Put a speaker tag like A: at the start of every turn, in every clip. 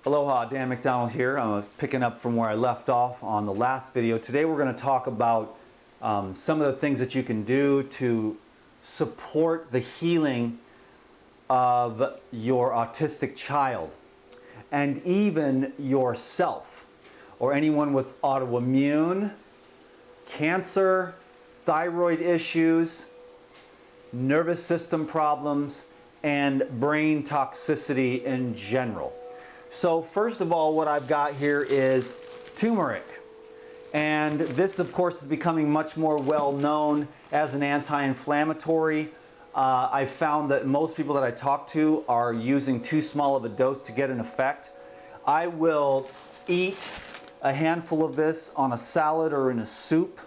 A: Aloha, Dan McDonald here. I'm picking up from where I left off on the last video. Today we're going to talk about some of the things that you can do to support the healing of your autistic child and even yourself or anyone with autoimmune, cancer, thyroid issues, nervous system problems, and brain toxicity in general. So first of all, what I've got here is turmeric. And this, of course, is becoming much more well known as an anti-inflammatory. I found that most people that I talk to are using too small of a dose to get an effect. I will eat a handful of this on a salad or in a soup.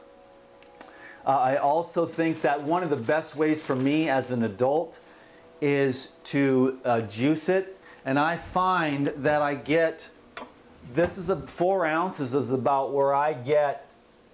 A: I also think that one of the best ways for me as an adult is to juice it. And I find that I get, this is 4 ounces is about where I get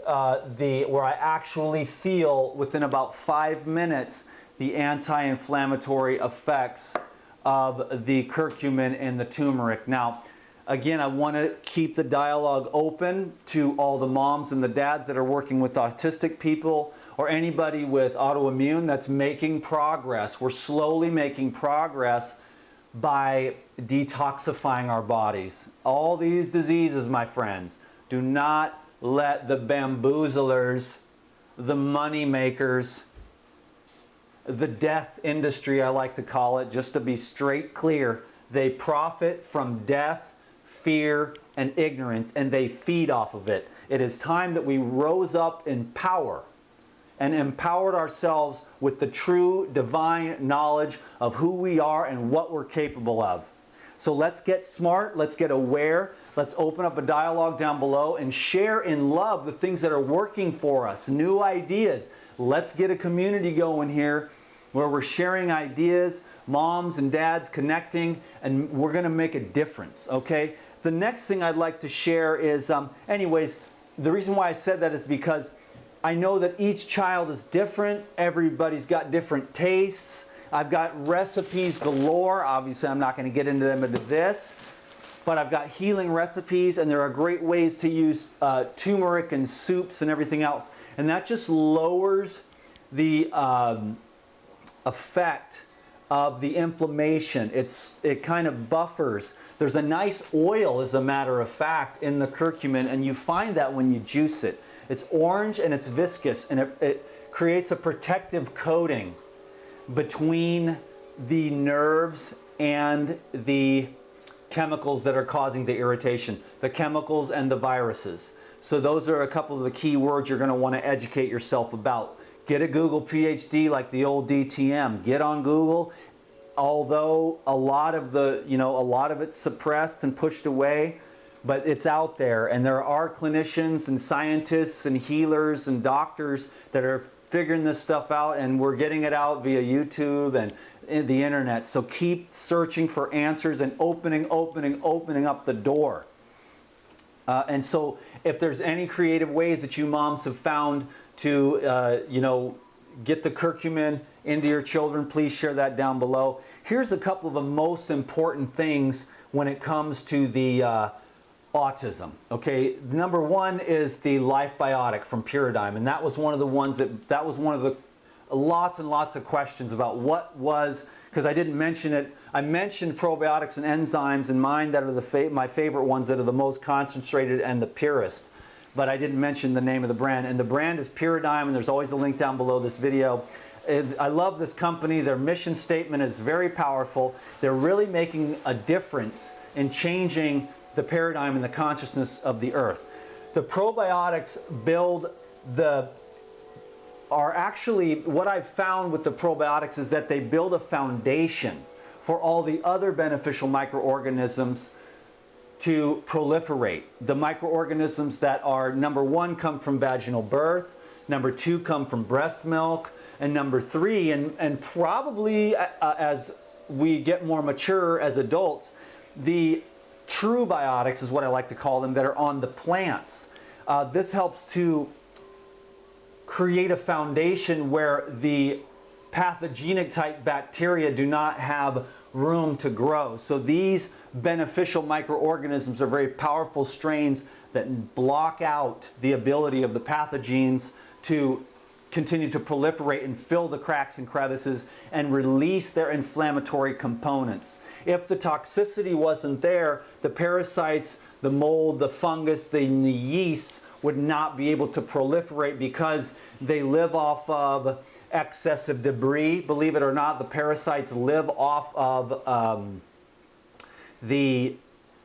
A: where I actually feel within about 5 minutes the anti-inflammatory effects of the curcumin and the turmeric. Now, again, I want to keep the dialogue open to all the moms and the dads that are working with autistic people or anybody with autoimmune that's making progress. We're slowly making progress by detoxifying our bodies. All these diseases, my friends, do not let the bamboozlers, the money makers, the death industry, I like to call it, just to be straight clear, they profit from death, fear, and ignorance, and they feed off of it. It is time that we rose up in power and empowered ourselves with the true divine knowledge of who we are and what we're capable of. So let's get smart, let's get aware, let's open up a dialogue down below and share in love the things that are working for us, new ideas. Let's get a community going here where we're sharing ideas, moms and dads connecting, and we're gonna make a difference, okay? The next thing I'd like to share is, anyways, the reason why I said that is because I know that each child is different. Everybody's got different tastes. I've got recipes galore. Obviously, I'm not going to get into them into this, but I've got healing recipes, and there are great ways to use turmeric in soups and everything else. And that just lowers the effect of the inflammation. It kind of buffers. There's a nice oil, as a matter of fact, in the curcumin, and you find that when you juice it. It's orange and it's viscous, and it creates a protective coating between the nerves and the chemicals that are causing the irritation, the chemicals and the viruses. So those are a couple of the key words you're going to want to educate yourself about. Get a Google PhD like the old DTM. Get on Google. Although a lot of it's suppressed and pushed away, but it's out there, and there are clinicians and scientists and healers and doctors that are figuring this stuff out, and we're getting it out via YouTube and the internet. So keep searching for answers and opening up the door. And so if there's any creative ways that you moms have found to get the curcumin into your children, please share that down below. Here's a couple of the most important things when it comes to the autism. Okay, number one is the Life Biotic from Paradigm, and that was one of the ones that was one of the lots and lots of questions about what was, because I didn't mention it. I mentioned probiotics and enzymes in mine that are my favorite ones, that are the most concentrated and the purest, but I didn't mention the name of the brand, and the brand is Paradigm, and there's always a link down below this video. I love this company. Their mission statement is very powerful. They're really making a difference in changing the paradigm and the consciousness of the earth. The probiotics what I've found with the probiotics is that they build a foundation for all the other beneficial microorganisms to proliferate. The microorganisms that are, number one, come from vaginal birth, number two, come from breast milk, and number three, and probably as we get more mature as adults, the true biotics is what I like to call them, that are on the plants. This helps to create a foundation where the pathogenic type bacteria do not have room to grow. So these beneficial microorganisms are very powerful strains that block out the ability of the pathogens to continue to proliferate and fill the cracks and crevices and release their inflammatory components. If the toxicity wasn't there, the parasites, the mold, the fungus, the yeast would not be able to proliferate because they live off of excessive debris. Believe it or not, the parasites live off of the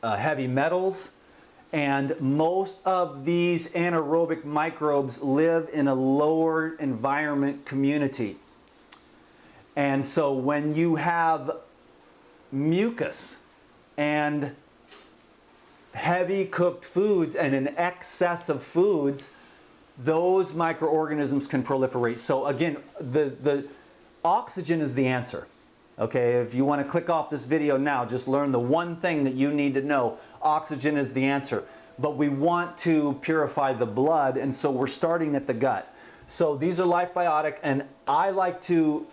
A: heavy metals. And most of these anaerobic microbes live in a lower environment community. And so when you have mucus and heavy cooked foods and an excess of foods, those microorganisms can proliferate. So again, the oxygen is the answer. Okay, if you want to click off this video now, just learn the one thing that you need to know. Oxygen is the answer. But we want to purify the blood, and so we're starting at the gut. So these are Life Biotic, and I like to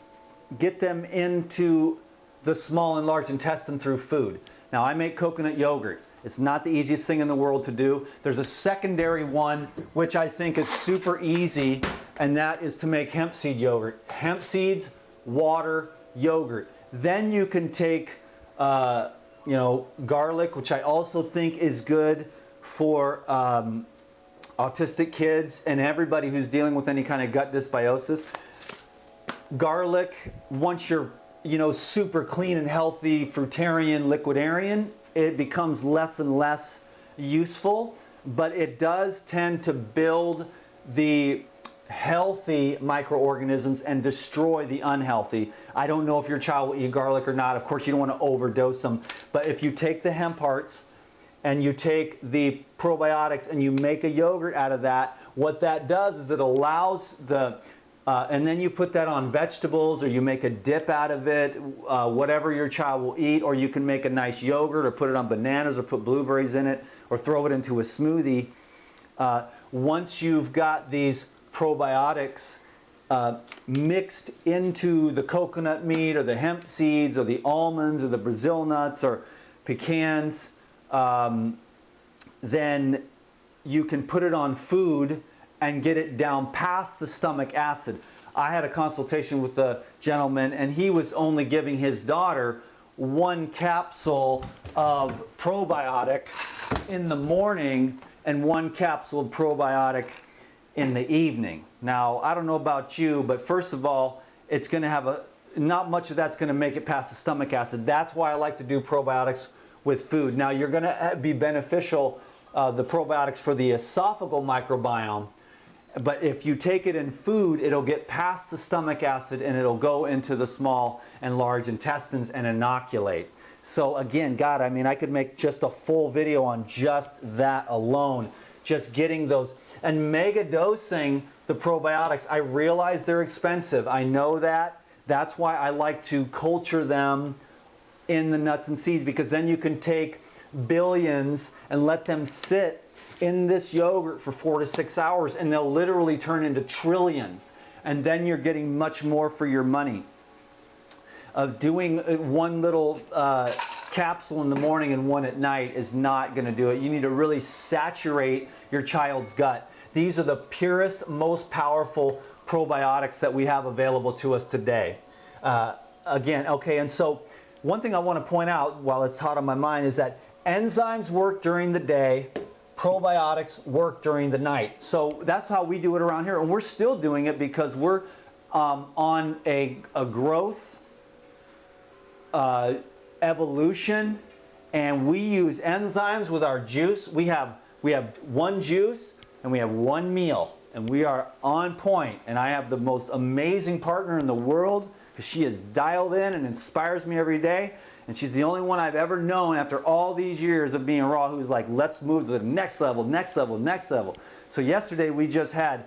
A: get them into the small and large intestine through food. Now, I make coconut yogurt. It's not the easiest thing in the world to do. There's a secondary one, which I think is super easy, and that is to make hemp seed yogurt. Hemp seeds, water, yogurt. Then you can take garlic, which I also think is good for autistic kids and everybody who's dealing with any kind of gut dysbiosis. Garlic, once you're super clean and healthy fruitarian, liquidarian, it becomes less and less useful, but it does tend to build the healthy microorganisms and destroy the unhealthy. I don't know if your child will eat garlic or not. Of course, you don't want to overdose them. But if you take the hemp hearts and you take the probiotics and you make a yogurt out of that, what that does is it allows the, and then you put that on vegetables or you make a dip out of it, whatever your child will eat, or you can make a nice yogurt or put it on bananas or put blueberries in it or throw it into a smoothie. Once you've got these probiotics mixed into the coconut meat or the hemp seeds or the almonds or the Brazil nuts or pecans, then you can put it on food and get it down past the stomach acid. I had a consultation with a gentleman, and he was only giving his daughter 1 capsule of probiotic in the morning and 1 capsule of probiotic in the evening. Now, I don't know about you, but first of all, it's going to have not much of that's going to make it past the stomach acid. That's why I like to do probiotics with food. Now, you're going to be beneficial, the probiotics for the esophageal microbiome, but if you take it in food, it'll get past the stomach acid and it'll go into the small and large intestines and inoculate. So again, God, I mean, I could make just a full video on just that alone. Just getting those and mega dosing the probiotics. I realize they're expensive. I know that. That's why I like to culture them in the nuts and seeds, because then you can take billions and let them sit in this yogurt for 4 to 6 hours and they'll literally turn into trillions. And then you're getting much more for your money. Of doing one little capsule in the morning and 1 at night is not going to do it. You need to really saturate your child's gut. These are the purest, most powerful probiotics that we have available to us today. And so one thing I want to point out while it's hot on my mind is that enzymes work during the day, probiotics work during the night. So that's how we do it around here, and we're still doing it because we're on a growth evolution, and we use enzymes with our juice. We have 1 juice and we have 1 meal, and we are on point. And I have the most amazing partner in the world, because she is dialed in and inspires me every day. And she's the only one I've ever known after all these years of being raw who's like, let's move to the next level, next level, next level. So yesterday we just had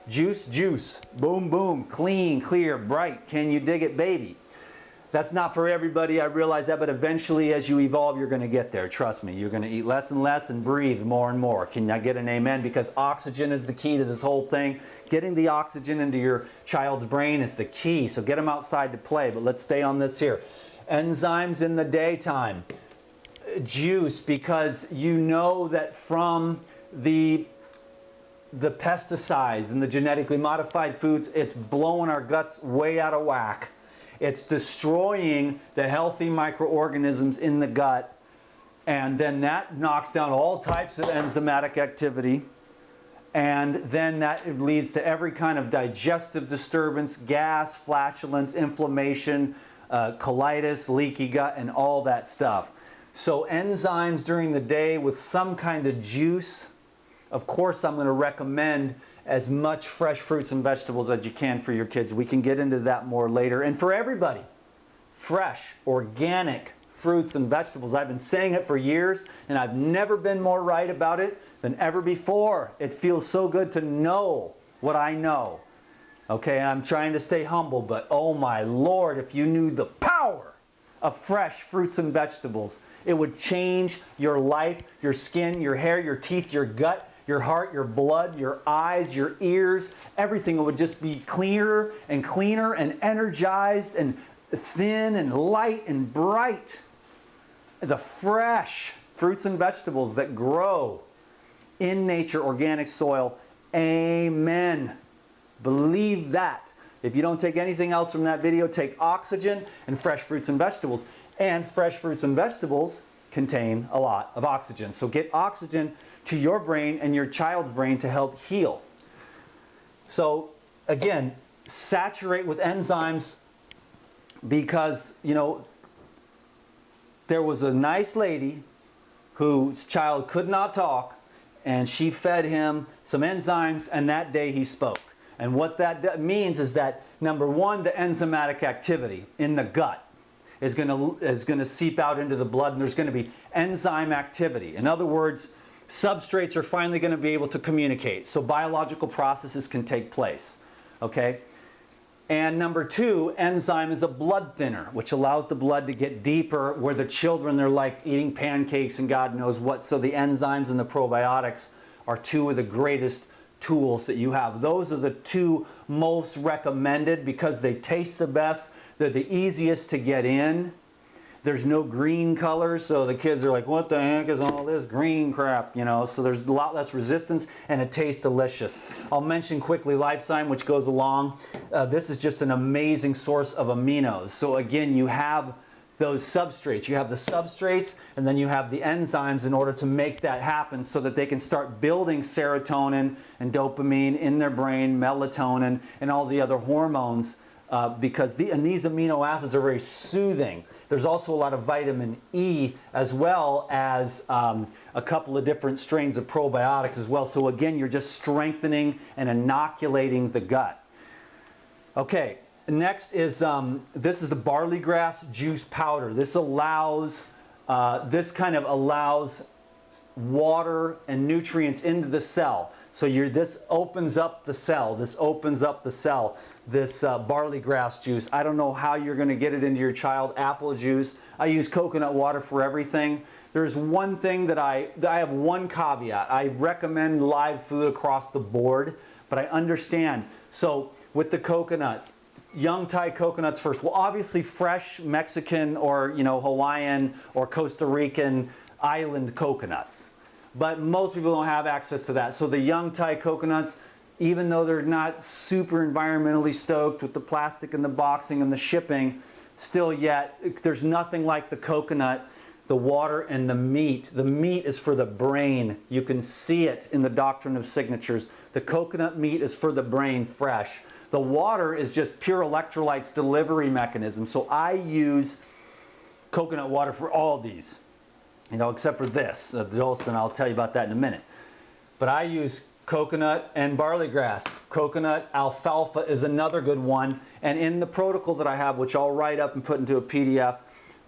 A: juice, boom, boom, clean, clear, bright. Can you dig it, baby? That's not for everybody, I realize that, but eventually as you evolve, you're going to get there. Trust me, you're going to eat less and less and breathe more and more. Can I get an amen? Because oxygen is the key to this whole thing. Getting the oxygen into your child's brain is the key. So get them outside to play, but let's stay on this here. Enzymes in the daytime. juice because you know that from the pesticides and the genetically modified foods, it's blowing our guts way out of whack. It's destroying the healthy microorganisms in the gut, and then that knocks down all types of enzymatic activity, and then that leads to every kind of digestive disturbance, gas, flatulence, inflammation, colitis, leaky gut, and all that stuff. So enzymes during the day with some kind of juice. Of course, I'm going to recommend as much fresh fruits and vegetables as you can for your kids. We can get into that more later. And for everybody, fresh, organic fruits and vegetables. I've been saying it for years, and I've never been more right about it than ever before. It feels so good to know what I know. Okay, I'm trying to stay humble, but oh my Lord, if you knew the power of fresh fruits and vegetables, it would change your life, your skin, your hair, your teeth, your gut, your heart, your blood, your eyes, your ears. Everything would just be clearer and energized and thin and light and bright. The fresh fruits and vegetables that grow in nature, organic soil. Amen. Believe that. If you don't take anything else from that video, take oxygen and fresh fruits and vegetables. And fresh fruits and vegetables contain a lot of oxygen. So get oxygen to your brain and your child's brain to help heal. So again, saturate with enzymes because, you know, there was a nice lady whose child could not talk, and she fed him some enzymes, and that day he spoke. And what that means is that, number one, the enzymatic activity in the gut is going to seep out into the blood, and there's going to be enzyme activity. In other words, substrates are finally going to be able to communicate, so biological processes can take place. Okay? And number two, enzyme is a blood thinner, which allows the blood to get deeper, where the children, they're like eating pancakes and God knows what. So the enzymes and the probiotics are two of the greatest tools that you have. Those are the two most recommended because they taste the best. They're the easiest to get in. There's no green color, so the kids are like, what the heck is all this green crap, you know? So there's a lot less resistance, and it tastes delicious. I'll mention quickly Lifezyme, which goes along. This is just an amazing source of aminos. So again, you have those substrates. You have the substrates, and then you have the enzymes in order to make that happen so that they can start building serotonin and dopamine in their brain, melatonin, and all the other hormones. Because these amino acids are very soothing. There's also a lot of vitamin E, as well as a couple of different strains of probiotics as well. So again, you're just strengthening and inoculating the gut. Okay, next is this is the barley grass juice powder. This allows kind of allows water and nutrients into the cell. So this opens up the cell. This opens up the cell. This barley grass juice. I don't know how you're going to get it into your child. Apple juice. I use coconut water for everything. There's one thing that I have one caveat. I recommend live food across the board, but I understand. So with the coconuts, young Thai coconuts first. Well, obviously fresh Mexican or Hawaiian or Costa Rican island coconuts. But most people don't have access to that. So the young Thai coconuts, even though they're not super environmentally stoked with the plastic and the boxing and the shipping, still yet, there's nothing like the coconut, the water, and the meat. The meat is for the brain. You can see it in the Doctrine of Signatures. The coconut meat is for the brain fresh. The water is just pure electrolytes delivery mechanism. So I use coconut water for all these. Except for this, the Dolson, I'll tell you about that in a minute. But I use coconut and barley grass. Coconut alfalfa is another good one. And in the protocol that I have, which I'll write up and put into a PDF,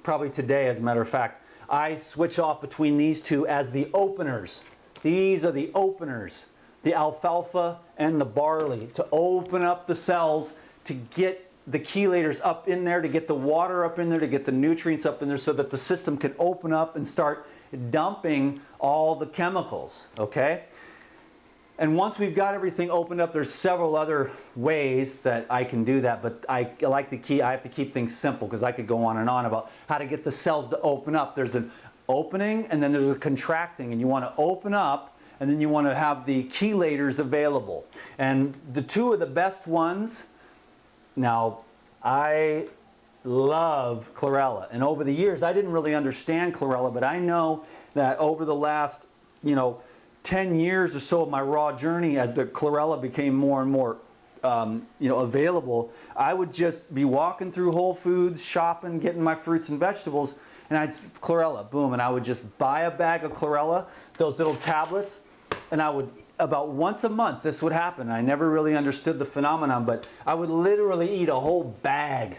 A: probably today as a matter of fact, I switch off between these two as the openers. These are the openers, the alfalfa and the barley, to open up the cells, to get the chelators up in there, to get the water up in there, to get the nutrients up in there so that the system can open up and start dumping all the chemicals, okay? And once we've got everything opened up, there's several other ways that I can do that, but I have to keep things simple because I could go on and on about how to get the cells to open up. There's opening and then there's a contracting, and you want to open up and then you want to have the chelators available. And the two of the best ones, now I love chlorella, and over the years I didn't really understand chlorella, but I know that over the last 10 years or so of my raw journey, as the chlorella became more and more available, I would just be walking through Whole Foods, shopping, getting my fruits and vegetables, and I'd chlorella, boom, and I would just buy a bag of chlorella, those little tablets, and I would, about once a month this would happen. I never really understood the phenomenon, but I would literally eat a whole bag.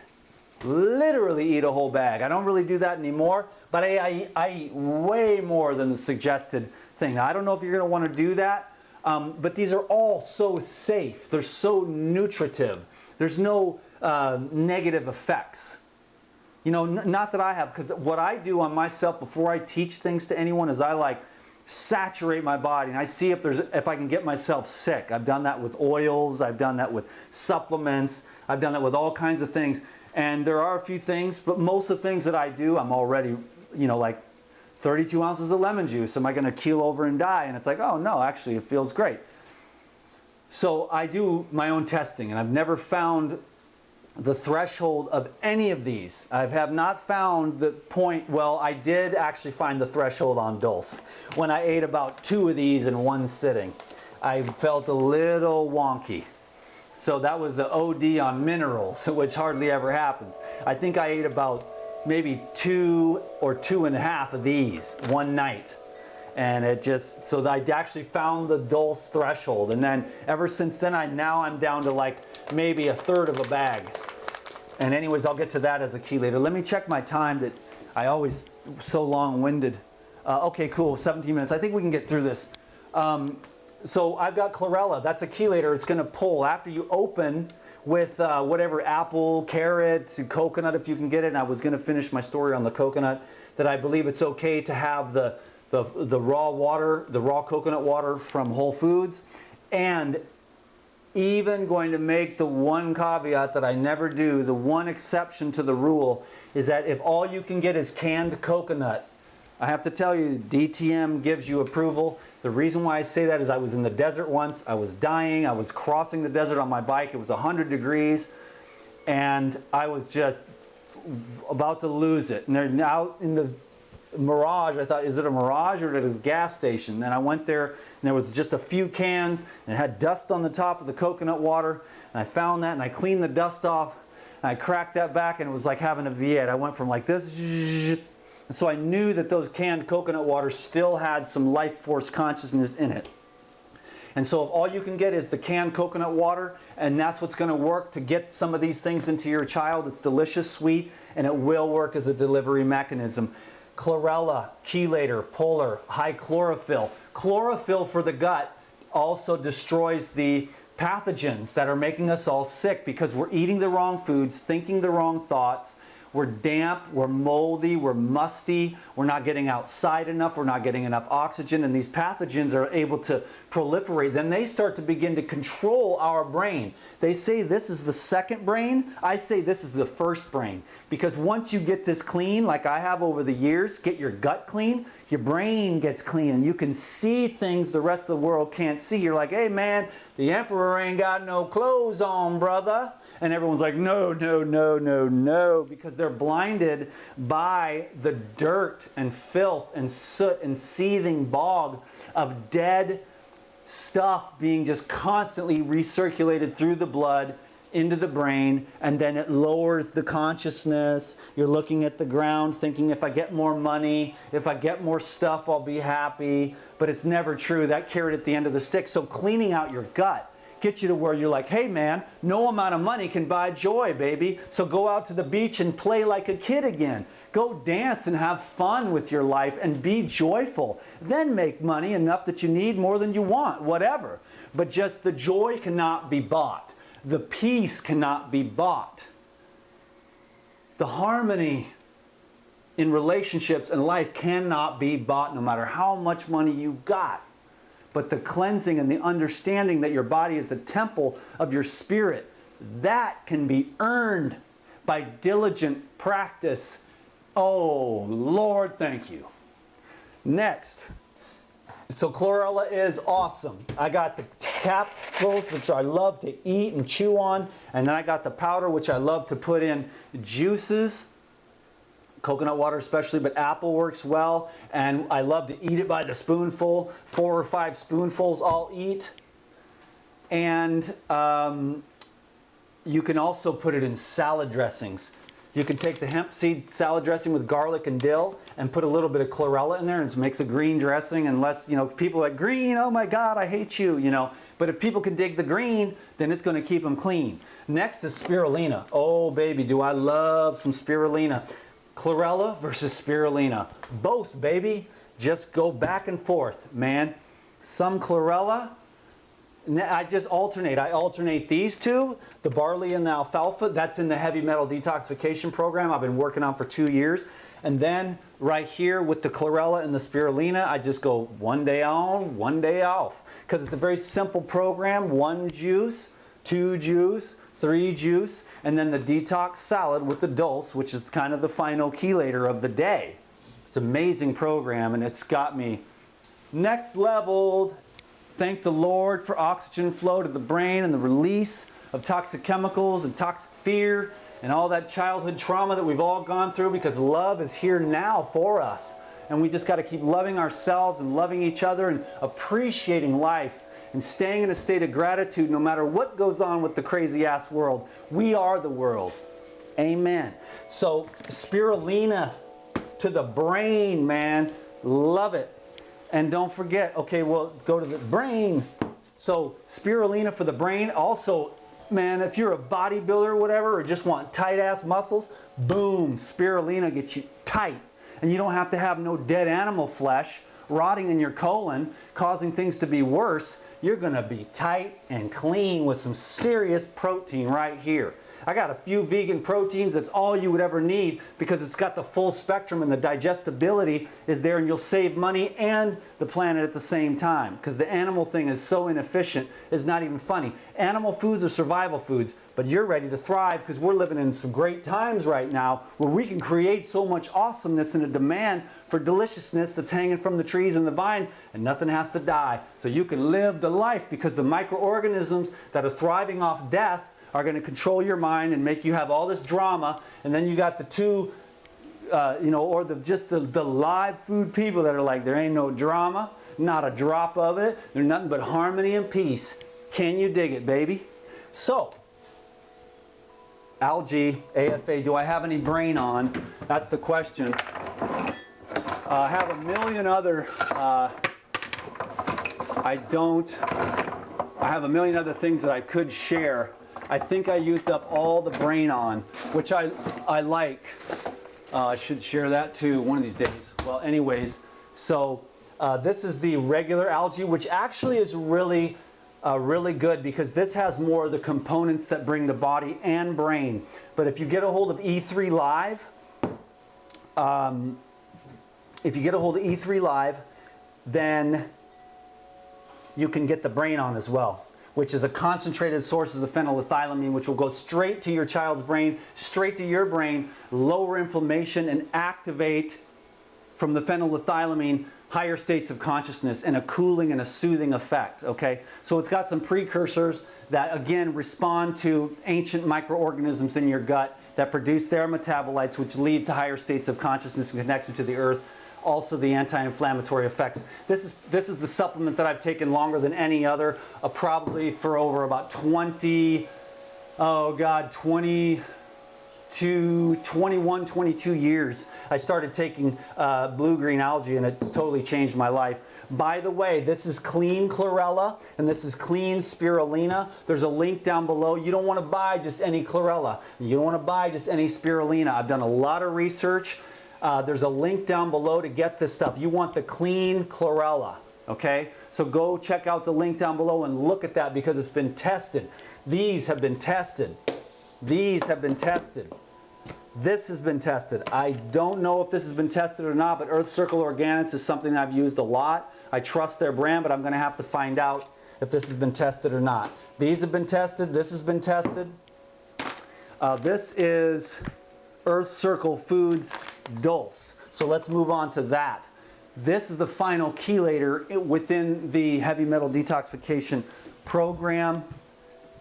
A: Literally eat a whole bag. I don't really do that anymore, but I eat way more than the suggested thing. Now, I don't know if you're going to want to do that, but these are all so safe. They're so nutritive. There's no negative effects. Not that I have, because what I do on myself before I teach things to anyone is I saturate my body, and I see if I can get myself sick. I've done that with oils. I've done that with supplements. I've done that with all kinds of things. And there are a few things, but most of the things that I do, I'm already, like 32 ounces of lemon juice. Am I going to keel over and die? And it's like, oh no, actually it feels great. So I do my own testing, and I've never found the threshold of any of these. I have not found the point. Well, I did actually find the threshold on Dulce. When I ate about 2 of these in one sitting, I felt a little wonky. So that was the OD on minerals, which hardly ever happens. I think I ate about maybe 2 or 2.5 of these one night. And so I actually found the Dulce threshold. And then ever since then, I'm down to maybe 1/3 of a bag. And anyways, I'll get to that as a key later. Let me check my time that I always so long-winded. Okay, cool, 17 minutes. I think we can get through this. So I've got chlorella. That's a chelator. It's going to pull after you open with whatever apple, carrot, coconut if you can get it. And I was going to finish my story on the coconut, that I believe it's okay to have the raw water, the raw coconut water from Whole Foods. And even going to make the one caveat that I never do, the one exception to the rule, is that if all you can get is canned coconut, I have to tell you, DTM gives you approval. The reason why I say that is I was in the desert once. I was dying. I was crossing the desert on my bike. It was 100 degrees. And I was just about to lose it. And they're now in the Mirage. I thought, is it a Mirage or is it a gas station? And I went there, and there was just a few cans, and it had dust on the top of the coconut water. And I found that, and I cleaned the dust off. And I cracked that back, and it was like having a V8. I went from like this. And so I knew that those canned coconut waters still had some life force consciousness in it. And so if all you can get is the canned coconut water, and that's what's going to work to get some of these things into your child, it's delicious, sweet, and it will work as a delivery mechanism. Chlorella, chelator, polar, high chlorophyll. Chlorophyll for the gut also destroys the pathogens that are making us all sick, because we're eating the wrong foods, thinking the wrong thoughts. We're damp, we're moldy, we're musty, we're not getting outside enough, we're not getting enough oxygen, and these pathogens are able to proliferate. Then they start to begin to control our brain. They say this is the second brain. I say this is the first brain. Because once you get this clean, like I have over the years, get your gut clean, your brain gets clean, and you can see things the rest of the world can't see. You're like, hey man, the emperor ain't got no clothes on, brother. And everyone's like, no, no, no, no, no, because they're blinded by the dirt and filth and soot and seething bog of dead stuff being just constantly recirculated through the blood into the brain, and then it lowers the consciousness. You're looking at the ground thinking, if I get more money, if I get more stuff, I'll be happy. But it's never true. That carrot at the end of the stick. So cleaning out your gut get you to where you're like, hey man, no amount of money can buy joy, baby. So go out to the beach and play like a kid again. Go dance and have fun with your life and be joyful. Then make money enough that you need more than you want, whatever. But just the joy cannot be bought. The peace cannot be bought. The harmony in relationships and life cannot be bought no matter how much money you got. But the cleansing and the understanding that your body is a temple of your spirit, that can be earned by diligent practice. Oh, Lord, thank you. Next, so chlorella is awesome. I got the capsules, which I love to eat and chew on, and then I got the powder, which I love to put in juices, coconut water especially, but apple works well, and I love to eat it by the spoonful. 4 or 5 spoonfuls I'll eat. And you can also put it in salad dressings. You can take the hemp seed salad dressing with garlic and dill and put a little bit of chlorella in there, and it makes a green dressing. Unless, you know, people are like, green, oh my God, I hate you, you know. But if people can dig the green, then it's going to keep them clean. Next is spirulina. Oh baby, do I love some spirulina. Chlorella versus spirulina. Both, baby. Just go back and forth, man. Some chlorella. I just alternate. I alternate these two, the barley and the alfalfa. That's in the heavy metal detoxification program I've been working on for 2 years. And then right here with the chlorella and the spirulina, I just go 1 day on, 1 day off. Because it's a very simple program. 1 juice, 2 juice, 3 juice, and then the detox salad with the dulse, which is kind of the final chelator of the day. It's an amazing program, and it's got me next leveled. Thank the Lord for oxygen flow to the brain and the release of toxic chemicals and toxic fear and all that childhood trauma that we've all gone through, because love is here now for us. And we just got to keep loving ourselves and loving each other and appreciating life and staying in a state of gratitude no matter what goes on with the crazy ass world. We are the world. Amen. So spirulina to the brain, man. Love it. And don't forget, okay, well, go to the brain. So spirulina for the brain. Also, man, if you're a bodybuilder or whatever, or just want tight ass muscles, boom, spirulina gets you tight. And you don't have to have no dead animal flesh rotting in your colon, causing things to be worse. You're gonna be tight and clean with some serious protein right here. I got a few vegan proteins. That's all you would ever need, because it's got the full spectrum and the digestibility is there, and you'll save money and the planet at the same time, because the animal thing is so inefficient, it's not even funny. Animal foods are survival foods, but you're ready to thrive, because we're living in some great times right now where we can create so much awesomeness and a demand for deliciousness that's hanging from the trees and the vine, and nothing has to die. So you can live the life, because the microorganisms that are thriving off death are going to control your mind and make you have all this drama. And then you got the two, or the live food people that are like, there ain't no drama, not a drop of it. There's nothing but harmony and peace. Can you dig it, baby? So, algae, AFA, do I have any brain on? That's the question. I have a million other, I have a million other things that I could share. I think I used up all the brain on, which I like. I should share that too one of these days. Well, anyways, so this is the regular algae, which actually is really good, because this has more of the components that bring the body and brain. But if you get a hold of E3 Live, then you can get the brain on as well, which is a concentrated source of the phenylethylamine, which will go straight to your child's brain, straight to your brain, lower inflammation, and activate from the phenylethylamine higher states of consciousness and a cooling and a soothing effect, okay? So it's got some precursors that, again, respond to ancient microorganisms in your gut that produce their metabolites, which lead to higher states of consciousness and connection to the earth. Also the anti-inflammatory effects. This is the supplement that I've taken longer than any other, probably for over about 22 years. I started taking blue-green algae, and it's totally changed my life. By the way, this is clean chlorella, and this is clean spirulina. There's a link down below. You don't want to buy just any chlorella. You don't want to buy just any spirulina. I've done a lot of research. There's a link down below to get this stuff. You want the clean chlorella, okay? So go check out the link down below and look at that, because it's been tested. These have been tested. These have been tested. This has been tested. I don't know if this has been tested or not, but Earth Circle Organics is something I've used a lot. I trust their brand, but I'm going to have to find out if this has been tested or not. These have been tested. This has been tested. This is Earth Circle Foods Dulse. So let's move on to that. This is the final chelator within the heavy metal detoxification program.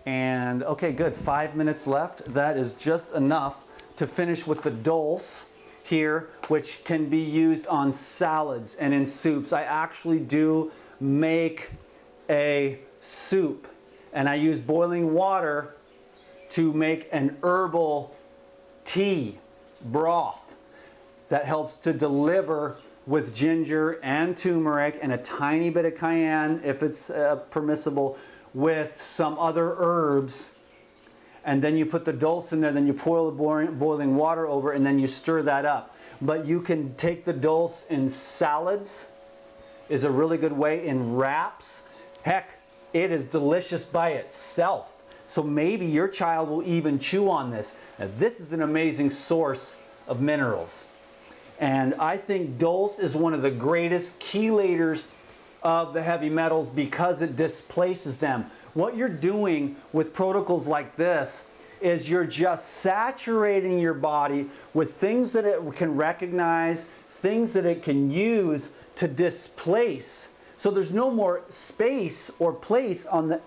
A: And okay, good, 5 minutes left. That is just enough to finish with the dulse here, which can be used on salads and in soups. I actually do make a soup, and I use boiling water to make an herbal tea broth that helps to deliver with ginger and turmeric and a tiny bit of cayenne, if it's permissible, with some other herbs. And then you put the dulse in there, then you pour the boiling water over, and then you stir that up. But you can take the dulse in salads, is a really good way, in wraps. Heck, it is delicious by itself. So maybe your child will even chew on this. Now, this is an amazing source of minerals. And I think dulse is one of the greatest chelators of the heavy metals because it displaces them. What you're doing with protocols like this is you're just saturating your body with things that it can recognize, things that it can use to displace. So there's no more space or place on the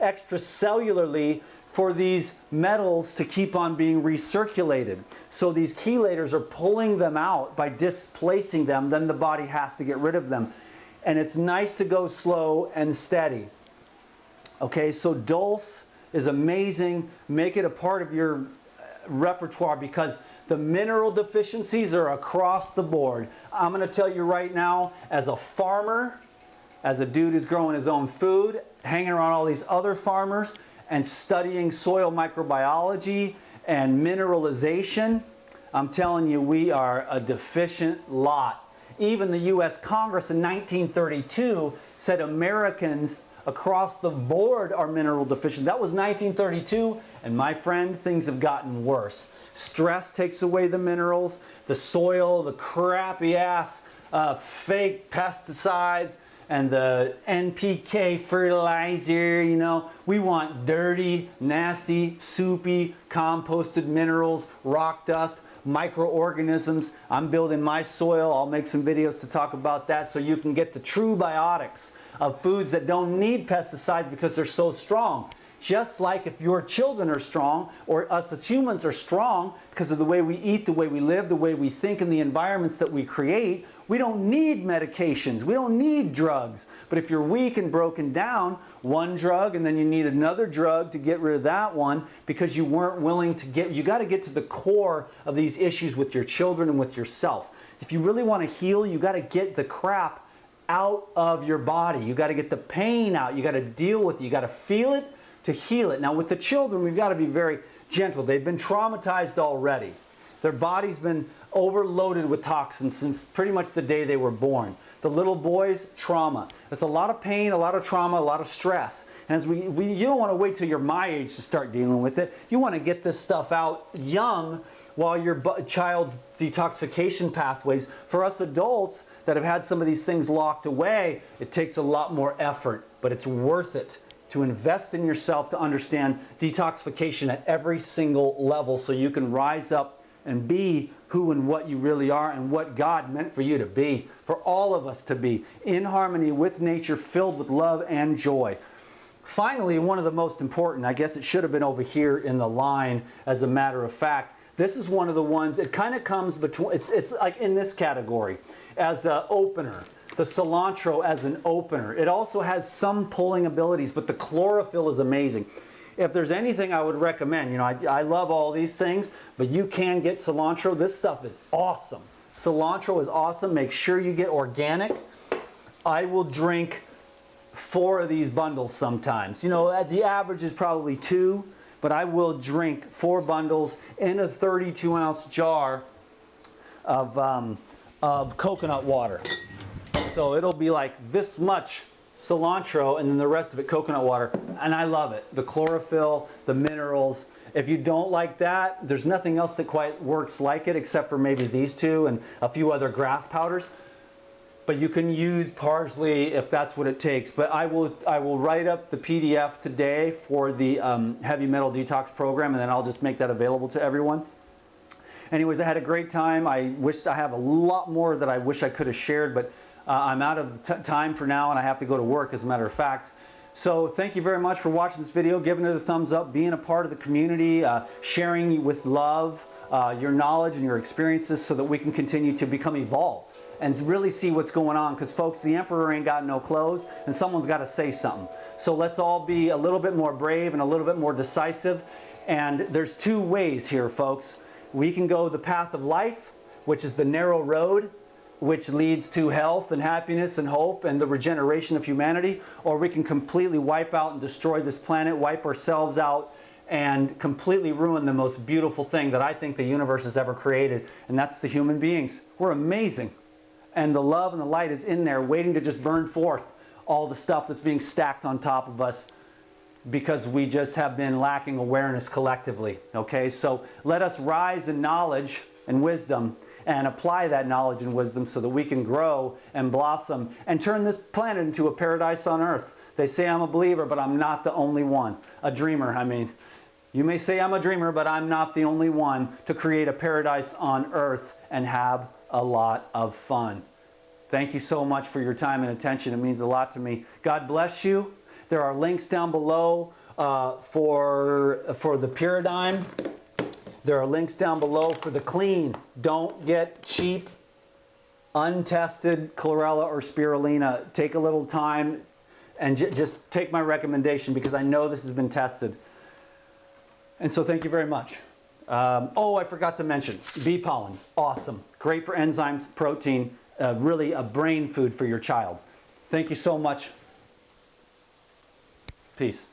A: extracellularly for these metals to keep on being recirculated. So these chelators are pulling them out by displacing them, then the body has to get rid of them. And it's nice to go slow and steady. Okay, so dulse is amazing. Make it a part of your repertoire because the mineral deficiencies are across the board. I'm going to tell you right now, as a farmer, as a dude who's growing his own food, hanging around all these other farmers, and studying soil microbiology and mineralization, I'm telling you, we are a deficient lot. Even the U.S. Congress in 1932 said Americans across the board are mineral deficient. That was 1932, and my friend, things have gotten worse. Stress takes away the minerals, the soil, the crappy ass fake pesticides, and the NPK fertilizer, you know. We want dirty, nasty, soupy, composted minerals, rock dust, microorganisms. I'm building my soil. I'll make some videos to talk about that so you can get the true biotics of foods that don't need pesticides because they're so strong. Just like if your children are strong, or us as humans are strong because of the way we eat, the way we live, the way we think, and the environments that we create, we don't need medications. We don't need drugs. But if you're weak and broken down, one drug and then you need another drug to get rid of that one because you weren't willing to you got to get to the core of these issues with your children and with yourself. If you really want to heal, you got to get the crap out of your body. You got to get the pain out. You got to deal with it. You got to feel it to heal it. Now with the children, we've got to be very gentle. They've been traumatized already. Their body's been overloaded with toxins since pretty much the day they were born. The little boys, trauma. It's a lot of pain, a lot of trauma, a lot of stress. And as you don't want to wait till you're my age to start dealing with it. You want to get this stuff out young while your child's detoxification pathways. For us adults that have had some of these things locked away, it takes a lot more effort, but it's worth it to invest in yourself to understand detoxification at every single level so you can rise up and be who and what you really are and what God meant for you to be, for all of us to be, in harmony with nature, filled with love and joy. Finally, one of the most important, I guess it should have been over here in the line as a matter of fact, this is one of the ones, it kind of comes between, it's like in this category, as an opener. The cilantro as an opener. It also has some pulling abilities, but the chlorophyll is amazing. If there's anything I would recommend, you know, I love all these things, but you can get cilantro. This stuff is awesome. Cilantro is awesome. Make sure you get organic. I will drink 4 of these bundles sometimes. You know, the average is probably 2, but I will drink 4 bundles in a 32-ounce jar of coconut water. So it'll be like this much cilantro and then the rest of it coconut water, and I love it. The chlorophyll, the minerals. If you don't like that, there's nothing else that quite works like it except for maybe these 2 and a few other grass powders. But you can use parsley if that's what it takes. But I will write up the PDF today for the heavy metal detox program, and then I'll just make that available to everyone. anyways, I had a great time. I have a lot more that I wish I could have shared, but I'm out of time for now, and I have to go to work, as a matter of fact. So thank you very much for watching this video, giving it a thumbs up, being a part of the community, sharing with love your knowledge and your experiences so that we can continue to become evolved and really see what's going on. Because folks, the emperor ain't got no clothes, and someone's got to say something. So let's all be a little bit more brave and a little bit more decisive. And there's two ways here, folks. We can go the path of life, which is the narrow road, which leads to health and happiness and hope and the regeneration of humanity, or we can completely wipe out and destroy this planet, wipe ourselves out, and completely ruin the most beautiful thing that I think the universe has ever created, and that's the human beings. We're amazing. And the love and the light is in there waiting to just burn forth all the stuff that's being stacked on top of us because we just have been lacking awareness collectively. Okay, so let us rise in knowledge and wisdom and apply that knowledge and wisdom so that we can grow and blossom and turn this planet into a paradise on earth. They say I'm a believer, but I'm not the only one. A dreamer, I mean. You may say I'm a dreamer, but I'm not the only one to create a paradise on earth and have a lot of fun. Thank you so much for your time and attention. It means a lot to me. God bless you. There are links down below for the Paradigm. There are links down below for the clean. Don't get cheap, untested chlorella or spirulina. Take a little time and just take my recommendation because I know this has been tested. And so thank you very much. Oh, I forgot to mention, bee pollen. Awesome. Great for enzymes, protein, really a brain food for your child. Thank you so much. Peace.